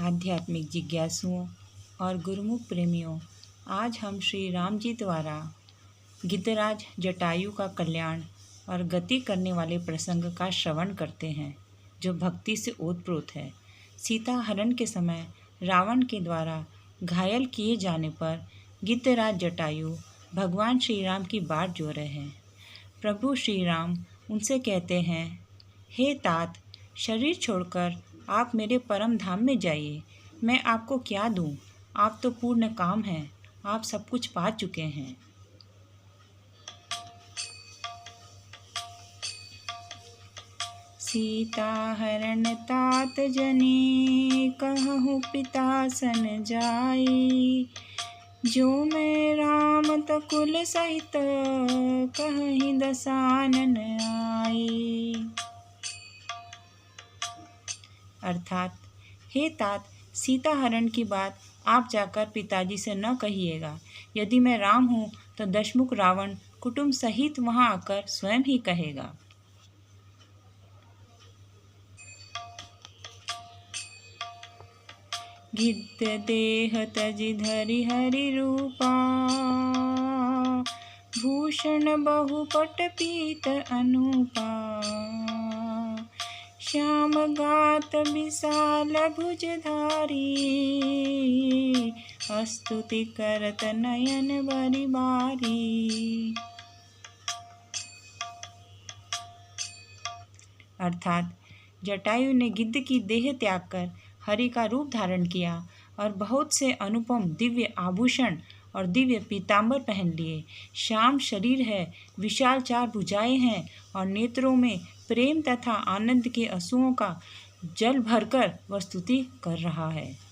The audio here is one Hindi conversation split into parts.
आध्यात्मिक जिज्ञासुओं और गुरुमुख प्रेमियों, आज हम श्री राम जी द्वारा गिद्धराज जटायु का कल्याण और गति करने वाले प्रसंग का श्रवण करते हैं, जो भक्ति से ओतप्रोत है। सीता हरण के समय रावण के द्वारा घायल किए जाने पर गिद्धराज जटायु भगवान श्री राम की बाट जोह रहे हैं। प्रभु श्री राम उनसे कहते हैं, हे तात, शरीर छोड़कर आप मेरे परम धाम में जाइए। मैं आपको क्या दूं? आप तो पूर्ण काम हैं, आप सब कुछ पा चुके हैं। सीता हरण तात जनी, कहूँ पिता सन जाई। जो मैं राम तकुल सहित, कहीं दसानन आई। अर्थात, हे तात, सीता हरण की बात आप जाकर पिताजी से न कहिएगा। यदि मैं राम हूँ तो दशमुख रावण कुटुंब सहित वहां आकर स्वयं ही कहेगा। गिद्ध देह तजि धरि हरि रूपा, भूषण बहुपट पीत अनूपा। श्याम गात विशाल भुजधारी, स्तुति करत नयन बरि बारी। अर्थात, जटायु ने गिद्ध की देह त्याग कर हरि का रूप धारण किया और बहुत से अनुपम दिव्य आभूषण और दिव्य पीतांबर पहन लिए। श्याम शरीर है, विशाल चार भुजाएं हैं और नेत्रों में प्रेम तथा आनंद के आंसुओं का जल भरकर वह स्तुति कर रहा है।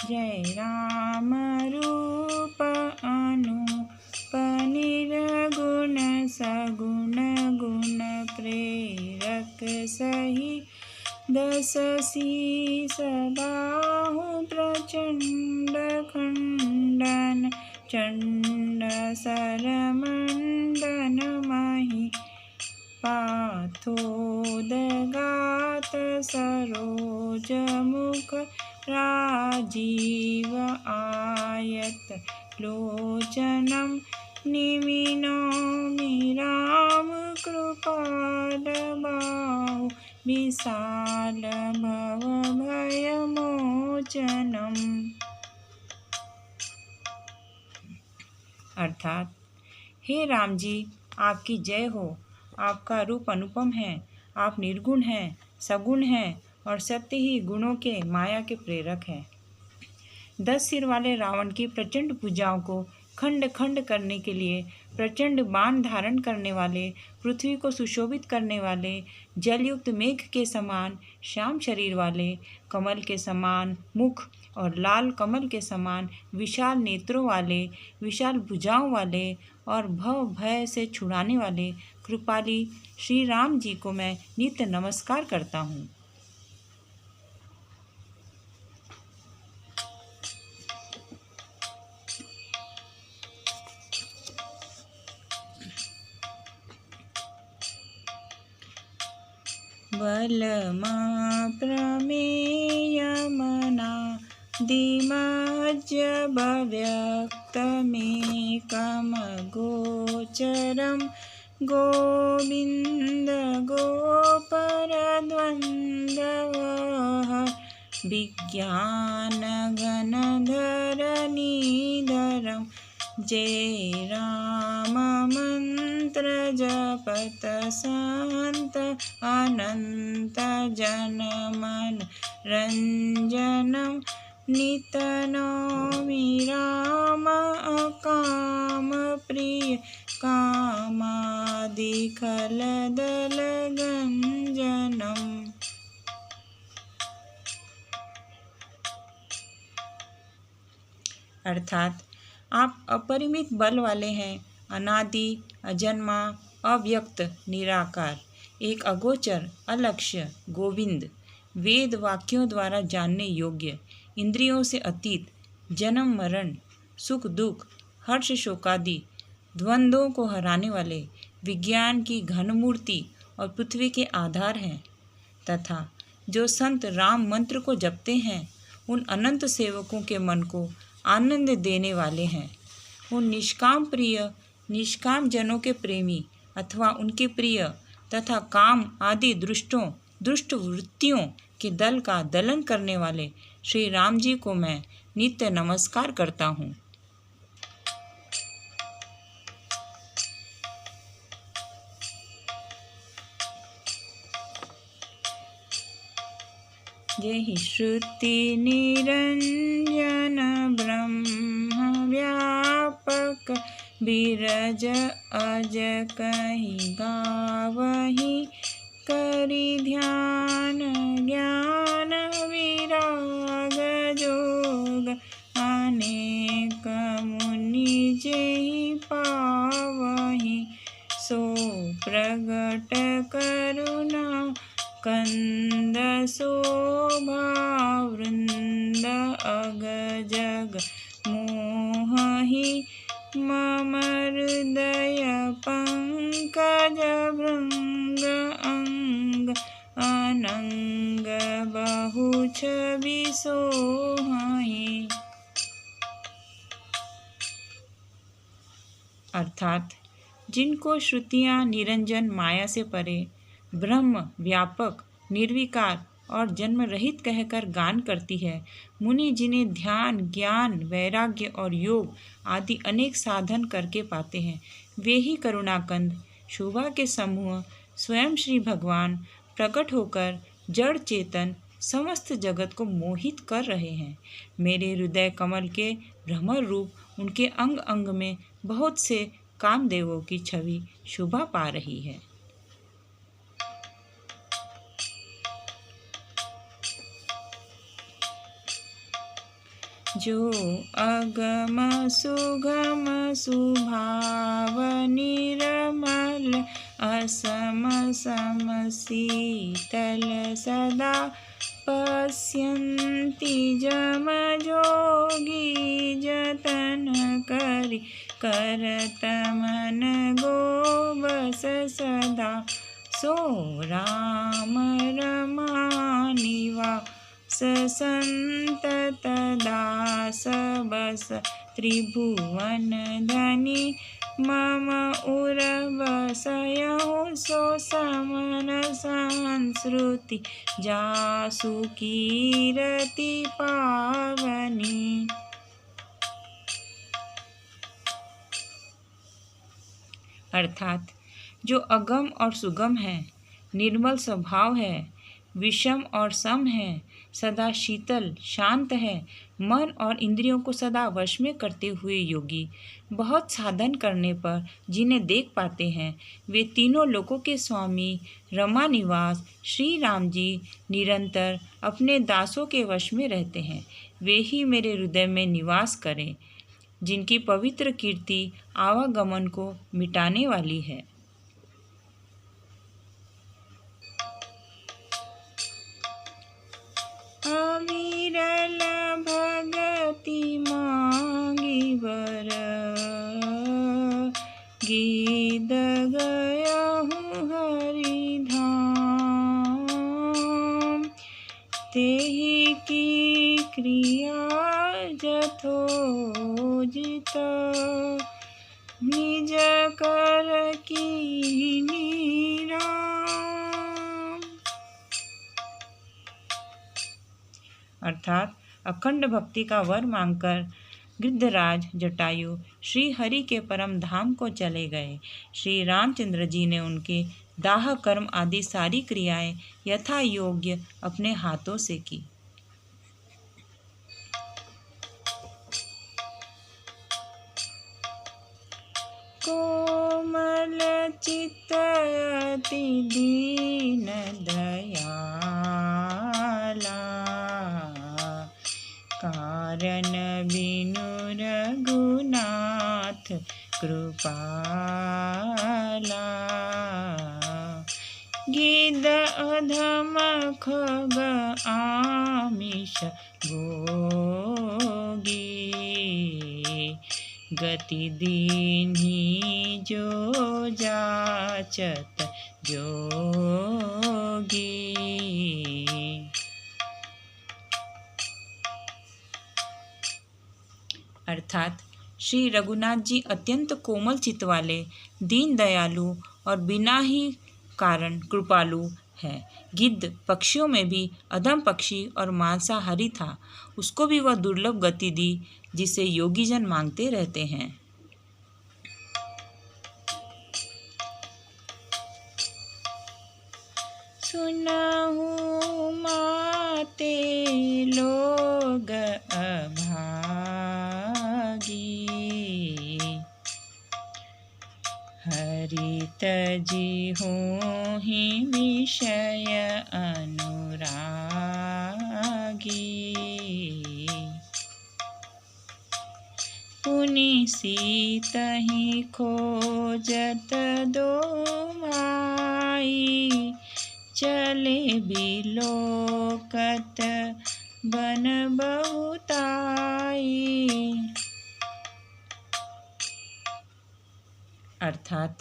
जय राम रूप अनूप निर्गुण सगुण गुण प्रेरक सही। दस शीस बाहु प्रचंड खंडन, चंड सरमंडन मही। पाथोदगात सरोज मुख, राजीव आयत लोचनम। निमिनोमि राम कृपाल बाहु, विशाल भव भय मोचनम। अर्थात, हे राम जी, आपकी जय हो। आपका रूप अनुपम है, आप निर्गुण हैं, सगुण हैं और सत्य ही गुणों के माया के प्रेरक हैं। 10 सिर वाले रावण की प्रचंड भुजाओं को खंड खंड करने के लिए प्रचंड बाण धारण करने वाले, पृथ्वी को सुशोभित करने वाले, जलयुक्त मेघ के समान श्याम शरीर वाले, कमल के समान मुख और लाल कमल के समान विशाल नेत्रों वाले, विशाल भुजाओं वाले और भव भय से छुड़ाने वाले कृपाली श्री राम जी को मैं नित्य नमस्कार करता हूँ। बलमा प्रमेय मना, दिमज्जब व्यक्त में कम गोचरम। गोविंद गोपर द्वंद्व, विज्ञान घन धरणीधरम। जय राम मंत्र जपत संत, अनंत जन मन रंजनम। नित नौमि राम अकाम प्रिय, कामादि खल दल गंजनम। अर्थात, आप अपरिमित बल वाले हैं, अनादि, अजन्मा, अव्यक्त, निराकार, एक अगोचर, अलक्ष्य, गोविंद, वेद वाक्यों द्वारा जानने योग्य, इंद्रियों से अतीत, जन्म मरण, सुख दुख, हर्ष शोकादि द्वंद्वों को हराने वाले विज्ञान की घन मूर्ति और पृथ्वी के आधार हैं, तथा जो संत राम मंत्र को जपते हैं उन अनंत सेवकों के मन को आनंद देने वाले हैं। उन निष्काम जनों के प्रेमी अथवा उनके प्रिय तथा काम आदि दुष्ट वृत्तियों के दल का दलन करने वाले श्री राम जी को मैं नित्य नमस्कार करता हूँ। जय श्रुति निरंजन ब्रह्म व्यापक बीरज अज कहि गावहि करि ध्यान ज्ञान विराग जोग अनेक मुनि जेहि पावहि सो प्रगट करुणा कंद शोभा वृंद अग जग मोहि मम हृदय पंकज भृंग अंग अनंग बहु छवि सोहि। अर्थात जिनको श्रुतियाँ निरंजन माया से परे ब्रह्म व्यापक निर्विकार और जन्म रहित कहकर गान करती है, मुनि जिन्हें ध्यान ज्ञान वैराग्य और योग आदि अनेक साधन करके पाते हैं, वे ही करुणाकंद शोभा के समूह स्वयं श्री भगवान प्रकट होकर जड़ चेतन समस्त जगत को मोहित कर रहे हैं। मेरे हृदय कमल के भ्रमर रूप उनके अंग अंग में बहुत से कामदेवों की छवि शोभा पा रही है। जो अगम सुगम सुभाव निर्मल असम सम शीतल सदा पश्यन्ति जम जोगी जतन करि करत मन गोबस सदा सो राम रमानिवास संतत दास बस त्रिभुवन धनी मम उर बसयहु सो समन संस्कृति जासु कीरति पावनी। अर्थात जो अगम और सुगम है, निर्मल स्वभाव है, विषम और सम है, सदा शीतल शांत है, मन और इंद्रियों को सदा वश में करते हुए योगी बहुत साधन करने पर जिन्हें देख पाते हैं, वे तीनों लोकों के स्वामी रमा निवास श्री राम जी निरंतर अपने दासों के वश में रहते हैं। वे ही मेरे हृदय में निवास करें, जिनकी पवित्र कीर्ति आवागमन को मिटाने वाली है। अविरल भगति मांगी वर गीत गयहु हरि धाम तेहि की क्रिया जथोजित निज कर कीनी राम। अर्थात अखंड भक्ति का वर मांगकर गिद्धराज जटायु श्री हरि के परम धाम को चले गए। श्री रामचंद्र जी ने उनके दाह कर्म आदि सारी क्रियाएं यथा योग्य अपने हाथों से की। कोमल चित्त अति दीन दयाला कारण बिनु रघुनाथ कृपाला गिद्ध अधम खग आमिष भोगी गति दीन्ही जो जाचत जोगी। अर्थात श्री रघुनाथ जी अत्यंत कोमल चित्त वाले, दीन दयालु और बिना ही कारण कृपालु है। गिद्ध पक्षियों में भी अधम पक्षी और मांसाहारी था, उसको भी वह दुर्लभ गति दी जिसे योगीजन मांगते रहते हैं। सुनहु माते लोग अभागी, हरि तजी होहि विषय अनुरागी। पुनि सीतहि खोजत दो भाई, चले बिलोकत बन बहुताई। अर्थात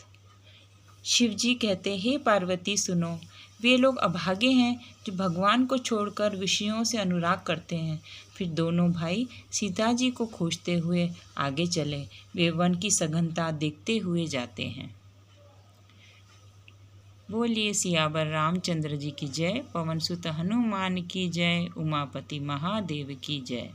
शिवजी कहते, हे पार्वती सुनो, वे लोग अभागे हैं जो भगवान को छोड़कर विषयों से अनुराग करते हैं। फिर दोनों भाई सीता जी को खोजते हुए आगे चले। वे वन की सघनता देखते हुए जाते हैं। बोलिए सियावर रामचंद्र जी की जय, पवन सुत हनुमान की जय, उमापति महादेव की जय।